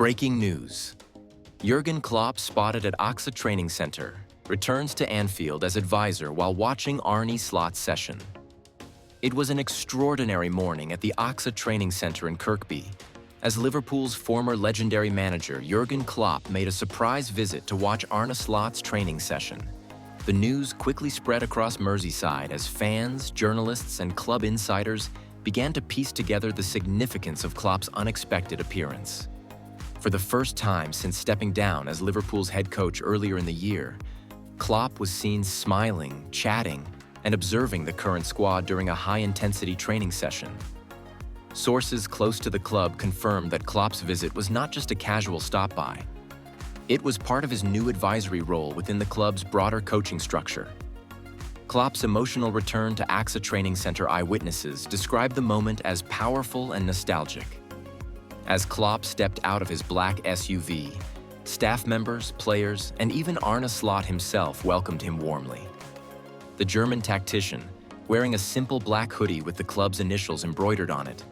Breaking news. Jurgen Klopp, spotted at AXA Training Center, returns to Anfield as advisor while watching Arne Slot's session. It was an extraordinary morning at the AXA Training Center in Kirkby, as Liverpool's former legendary manager Jurgen Klopp made a surprise visit to watch Arne Slot's training session. The news quickly spread across Merseyside as fans, journalists, and club insiders began to piece together the significance of Klopp's unexpected appearance. For the first time since stepping down as Liverpool's head coach earlier in the year, Klopp was seen smiling, chatting, and observing the current squad during a high-intensity training session. Sources close to the club confirmed that Klopp's visit was not just a casual stop-by. It was part of his new advisory role within the club's broader coaching structure. Klopp's emotional return to AXA Training Center eyewitnesses described the moment as powerful and nostalgic. As Klopp stepped out of his black SUV, staff members, players, and even Arne Slot himself welcomed him warmly. The German tactician, wearing a simple black hoodie with the club's initials embroidered on it,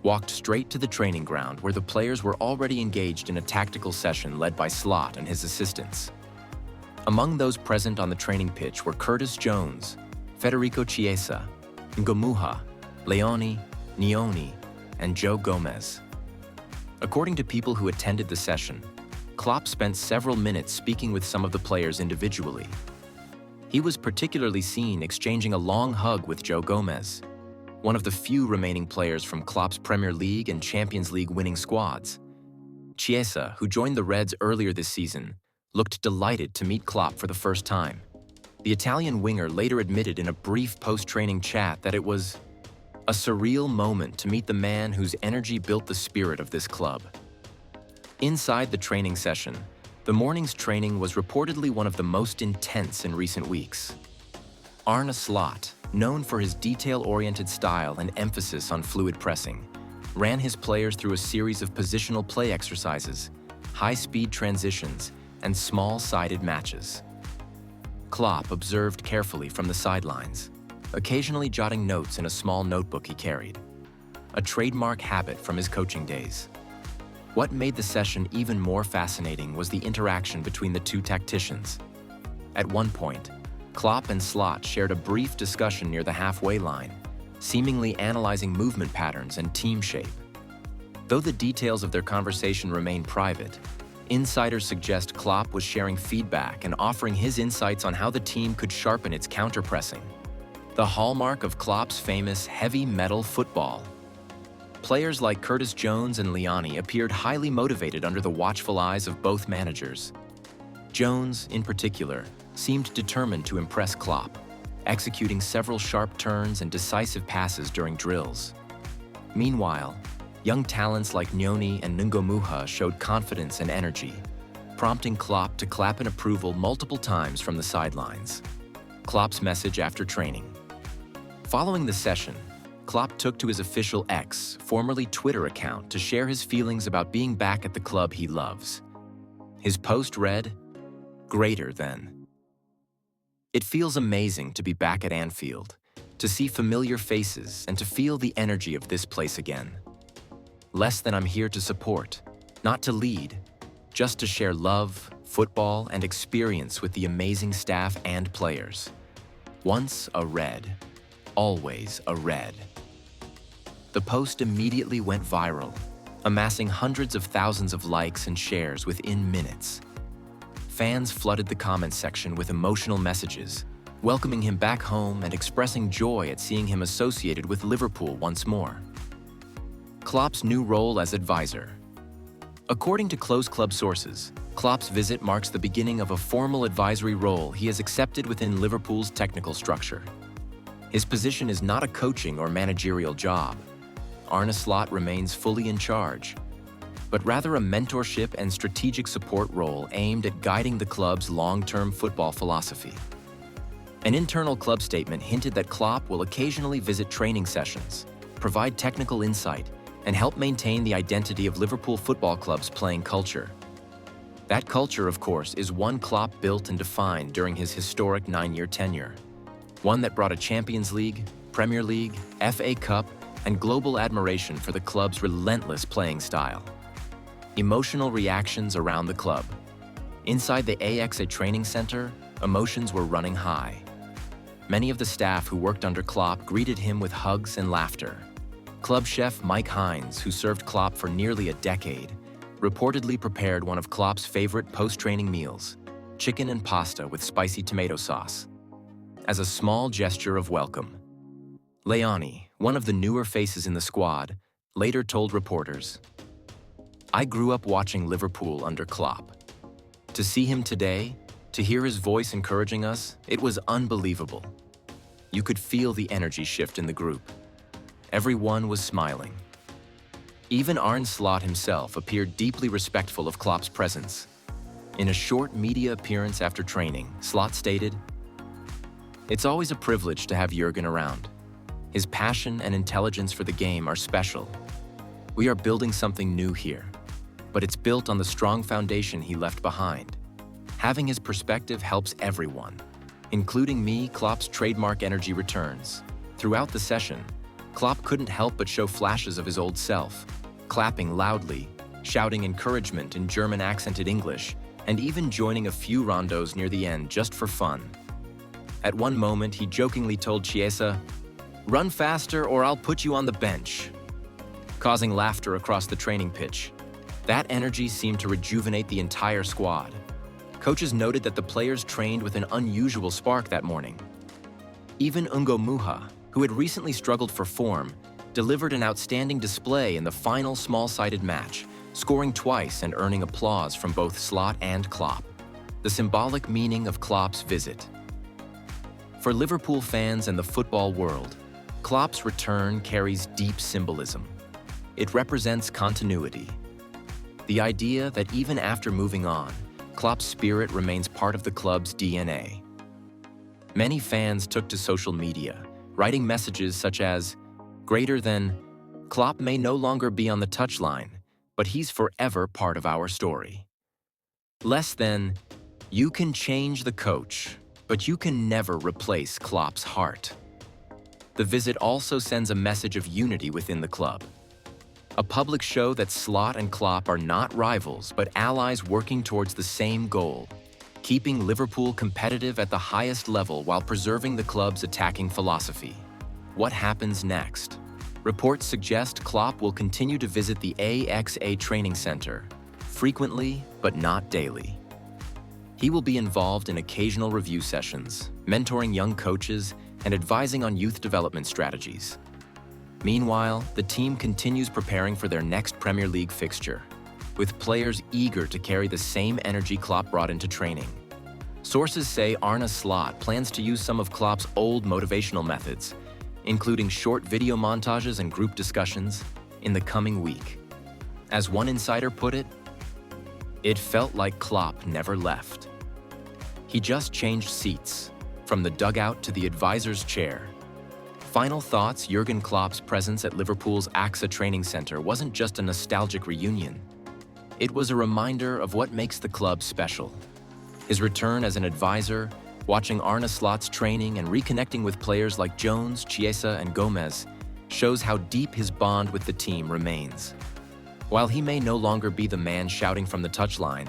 walked straight to the training ground where the players were already engaged in a tactical session led by Slot and his assistants. Among those present on the training pitch were Curtis Jones, Federico Chiesa, Ngomuha, Leone, Nioni, and Joe Gomez. According to people who attended the session, Klopp spent several minutes speaking with some of the players individually. He was particularly seen exchanging a long hug with Joe Gomez, one of the few remaining players from Klopp's Premier League and Champions League winning squads. Chiesa, who joined the Reds earlier this season, looked delighted to meet Klopp for the first time. The Italian winger later admitted in a brief post-training chat that it was a surreal moment to meet the man whose energy built the spirit of this club. Inside the training session, the morning's training was reportedly one of the most intense in recent weeks. Arne Slot, known for his detail-oriented style and emphasis on fluid pressing, ran his players through a series of positional play exercises, high-speed transitions, and small-sided matches. Klopp observed carefully from the sidelines, occasionally jotting notes in a small notebook he carried, a trademark habit from his coaching days. What made the session even more fascinating was the interaction between the two tacticians. At one point, Klopp and Slot shared a brief discussion near the halfway line, seemingly analyzing movement patterns and team shape. Though the details of their conversation remain private, insiders suggest Klopp was sharing feedback and offering his insights on how the team could sharpen its counter-pressing, the hallmark of Klopp's famous heavy metal football. Players like Curtis Jones and Leone appeared highly motivated under the watchful eyes of both managers. Jones, in particular, seemed determined to impress Klopp, executing several sharp turns and decisive passes during drills. Meanwhile, young talents like Nioni and Ngomuha showed confidence and energy, prompting Klopp to clap in approval multiple times from the sidelines. Klopp's message after training. Following the session, Klopp took to his official X, formerly Twitter account, to share his feelings about being back at the club he loves. His post read, "Greater than." It feels amazing to be back at Anfield, to see familiar faces and to feel the energy of this place again. Less than I'm here to support, not to lead, just to share love, football, and experience with the amazing staff and players. Once a Red, always a Red. The post immediately went viral, amassing hundreds of thousands of likes and shares within minutes. Fans flooded the comments section with emotional messages, welcoming him back home and expressing joy at seeing him associated with Liverpool once more. Klopp's new role as advisor. According to close club sources, Klopp's visit marks the beginning of a formal advisory role he has accepted within Liverpool's technical structure. His position is not a coaching or managerial job. Arne Slot remains fully in charge, but rather a mentorship and strategic support role aimed at guiding the club's long-term football philosophy. An internal club statement hinted that Klopp will occasionally visit training sessions, provide technical insight, and help maintain the identity of Liverpool Football Club's playing culture. That culture, of course, is one Klopp built and defined during his historic 9-year tenure. One that brought a Champions League, Premier League, FA Cup, and global admiration for the club's relentless playing style. Emotional reactions around the club. Inside the AXA training center, emotions were running high. Many of the staff who worked under Klopp greeted him with hugs and laughter. Club chef Mike Hines, who served Klopp for nearly a decade, reportedly prepared one of Klopp's favorite post-training meals, chicken and pasta with spicy tomato sauce, as a small gesture of welcome. Leone, one of the newer faces in the squad, later told reporters, "I grew up watching Liverpool under Klopp. To see him today, to hear his voice encouraging us, it was unbelievable. You could feel the energy shift in the group. Everyone was smiling." Even Arne Slot himself appeared deeply respectful of Klopp's presence. In a short media appearance after training, Slot stated, "It's always a privilege to have Jurgen around. His passion and intelligence for the game are special. We are building something new here, but it's built on the strong foundation he left behind. Having his perspective helps everyone, including me. Klopp's trademark energy returns. Throughout the session, Klopp couldn't help but show flashes of his old self, clapping loudly, shouting encouragement in German-accented English, and even joining a few rondos near the end just for fun. At one moment, he jokingly told Chiesa, "Run faster or I'll put you on the bench," causing laughter across the training pitch. That energy seemed to rejuvenate the entire squad. Coaches noted that the players trained with an unusual spark that morning. Even Ungo Muha, who had recently struggled for form, delivered an outstanding display in the final small-sided match, scoring twice and earning applause from both Slot and Klopp. The symbolic meaning of Klopp's visit. For Liverpool fans and the football world, Klopp's return carries deep symbolism. It represents continuity. The idea that even after moving on, Klopp's spirit remains part of the club's DNA. Many fans took to social media, writing messages such as, "Greater than, Klopp may no longer be on the touchline, but he's forever part of our story." Less than, "You can change the coach, but you can never replace Klopp's heart." The visit also sends a message of unity within the club. A public show that Slot and Klopp are not rivals, but allies working towards the same goal, keeping Liverpool competitive at the highest level while preserving the club's attacking philosophy. What happens next? Reports suggest Klopp will continue to visit the AXA training center, frequently but not daily. He will be involved in occasional review sessions, mentoring young coaches, and advising on youth development strategies. Meanwhile, the team continues preparing for their next Premier League fixture, with players eager to carry the same energy Klopp brought into training. Sources say Arne Slot plans to use some of Klopp's old motivational methods, including short video montages and group discussions, in the coming week. As one insider put it, "It felt like Klopp never left. He just changed seats, from the dugout to the advisor's chair." Final thoughts: Jurgen Klopp's presence at Liverpool's AXA training center wasn't just a nostalgic reunion. It was a reminder of what makes the club special. His return as an advisor, watching Arne Slot's training and reconnecting with players like Jones, Chiesa, and Gomez shows how deep his bond with the team remains. While he may no longer be the man shouting from the touchline,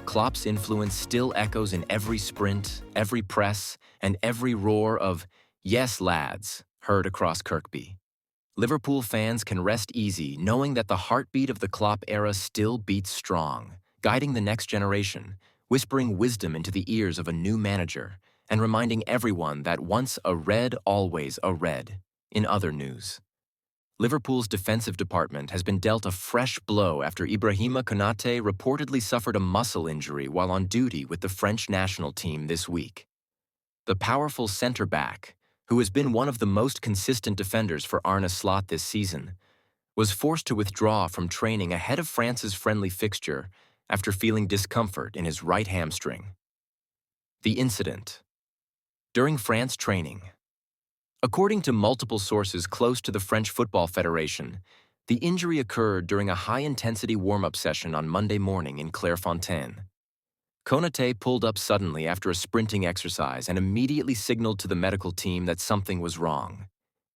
Klopp's influence still echoes in every sprint, every press, and every roar of "Yes, lads," heard across Kirkby. Liverpool fans can rest easy knowing that the heartbeat of the Klopp era still beats strong, guiding the next generation, whispering wisdom into the ears of a new manager, and reminding everyone that once a Red, always a Red. In other news, Liverpool's defensive department has been dealt a fresh blow after Ibrahima Konate reportedly suffered a muscle injury while on duty with the French national team this week. The powerful centre-back, who has been one of the most consistent defenders for Arne Slot this season, was forced to withdraw from training ahead of France's friendly fixture after feeling discomfort in his right hamstring. The incident. During France training. According to multiple sources close to the French Football Federation, the injury occurred during a high-intensity warm-up session on Monday morning in Clairefontaine. Konate pulled up suddenly after a sprinting exercise and immediately signaled to the medical team that something was wrong.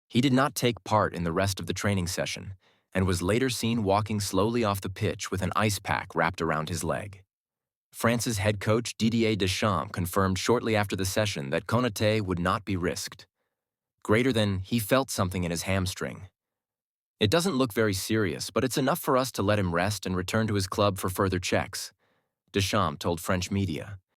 He did not take part in the rest of the training session, and was later seen walking slowly off the pitch with an ice pack wrapped around his leg. France's head coach Didier Deschamps confirmed shortly after the session that Konaté would not be risked. Greater than he felt something in his hamstring. It doesn't look very serious, but it's enough for us to let him rest and return to his club for further checks, Deschamps told French media.